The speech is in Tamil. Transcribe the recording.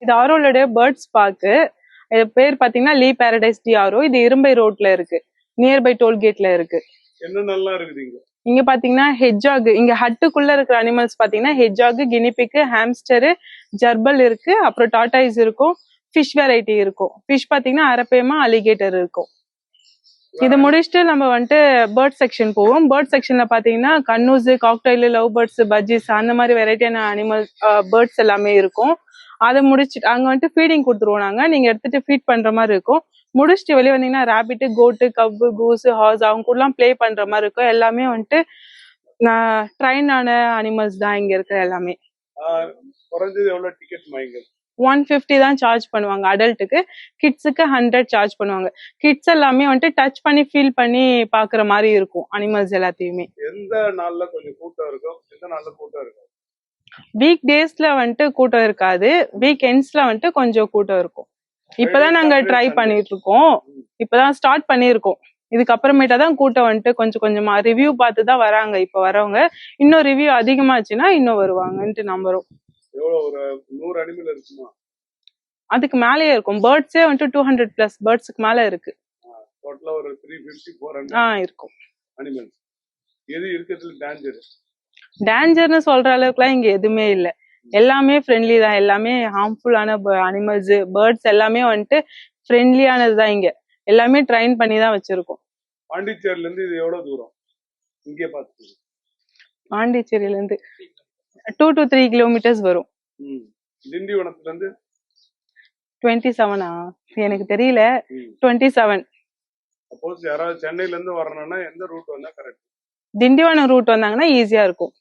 இது ஆரோலோட பேர்ட்ஸ் பார்க்கு. இது பேர் பாத்தீங்கன்னா லீ பாரடைஸ் டி ஆரோ. இது இரும்பை ரோட்ல இருக்கு, நியர்பை டோல்கேட்ல இருக்கு. என்ன நல்லா இருக்குதுங்க. இங்க பாத்தீங்கன்னா ஹெட்ஜாக், இங்க ஹட்டுக்குள்ள இருக்கிற அனிமல்ஸ் பாத்தீங்கன்னா ஹெட்ஜாக், கினிபிக், ஹாம்ஸ்டர், ஜர்பல் இருக்கு. அப்புறம் டாட்டாய்ஸ் இருக்கும். ஃபிஷ் வெரைட்டி இருக்கும். ஃபிஷ் பாத்தீங்கன்னா அரப்பேமா, அலிகேட்டர் இருக்கும். இது முடிச்சுட்டு நம்ம வந்துட்டு பேர்ட் செக்ஷன் போவோம். பேர்ட் செக்ஷன்ல பாத்தீங்கன்னா கன்னூஸ், காக்டைல், லவ் பேர்ட்ஸ், பஜ்ஜிஸ் அந்த மாதிரி வெரைட்டியான அனிமல் பேர்ட்ஸ் எல்லாமே இருக்கும். அதை முடிச்சுட்டு அங்க வந்துட்டு ஃபீடிங் கொடுத்துருவோம் நாங்க. நீங்க எடுத்துட்டு ஃபீட் பண்ற மாதிரி இருக்கும். முடிச்சுட்டு வெளியே வந்தீங்கன்னா ரேபிட், கோட்டு, கப்பு, கூஸ், ஹார்ஸ் அவங்க கூட எல்லாம் பிளே பண்ற மாதிரி இருக்கும். எல்லாமே வந்துட்டு ட்ரெயின் ஆன அனிமல்ஸ் தான் இங்க இருக்கிற எல்லாமே. குறைஞ்சது எவ்வளவு டிக்கெட் வாங்க? 150 தான் சார்ஜ் பண்ணுவாங்க அடல்ட்டுக்கு. கிட்ஸுக்கு 100 சார்ஜ் பண்ணுவாங்க. கிட்ஸ் எல்லாமே வந்துட்டு டச் பண்ணி ஃபீல் பண்ணி பாக்குற மாதிரி இருக்கும் அனிமல்ஸ் எல்லாத்தையுமே. எந்த நாள்ல கொஞ்சம் கூட்டம் இருக்கும், எந்த நாள்ல கூட்டம் இருக்கும்? வீக் டேஸ்ல வந்துட்டு கூட்டம் இருக்காது, வீக் எண்ட்ஸ்ல வந்துட்டு கொஞ்சம் கூட்டம் இருக்கும். இப்பதான் நாங்க ட்ரை பண்ணிட்டு இருக்கோம், இப்பதான் ஸ்டார்ட் பண்ணிருக்கோம். இதுக்கப்புறமேட்டா தான் கூட்டம் வந்துட்டு கொஞ்சம் கொஞ்சமா ரிவ்யூ பார்த்து தான் வராங்க இப்ப வரவங்க. இன்னும் ரிவ்யூ அதிகமாச்சுன்னா இன்னும் வருவாங்கன்ட்டு நம்புறோம். எவ்வளவு ஒரு 100 அனிமல் இருக்குமா? அதுக்கு மேலேயே இருக்கும். பேர்ட்ஸே வந்துட்டு 200+ பேர்ட்ஸ்க்கு மேல இருக்கு. டோட்டலா ஒரு 350 400 இருக்கும் அனிமல்ஸ். எது இருக்கிறதுல டேஞ்சர்? டேஞ்சர்னு சொல்ற அளவுக்குலாம் இங்க எதுவுமே இல்ல. எல்லாமே ஃப்ரெண்ட்லி தான். எல்லாமே ஹார்ம்ஃபுல்லான அனிமல்ஸ், பேர்ட்ஸ் எல்லாமே வந்துட்டு ஃப்ரெண்ட்லியானது தான். இங்க எல்லாமே ட்ரைன் பண்ணி தான் வச்சிருக்கோம். பாண்டிச்சேரியில இருந்து இது எவ்வளவு தூரம்? இங்கே பார்த்து பாண்டிச்சேரியில இருந்து 2 to 3 கிலோமீட்டர்ஸ் வரும். திண்டிவனத்துல இருந்து 27 எனக்கு தெரியல. 27. சப்போஸ் யாராவது சென்னையில இருந்து வரணும்னா எந்த ரூட் வந்தா கரெக்ட்? திண்டிவனம் ரூட் வந்தாங்கன்னா ஈஸியா இருக்கும்.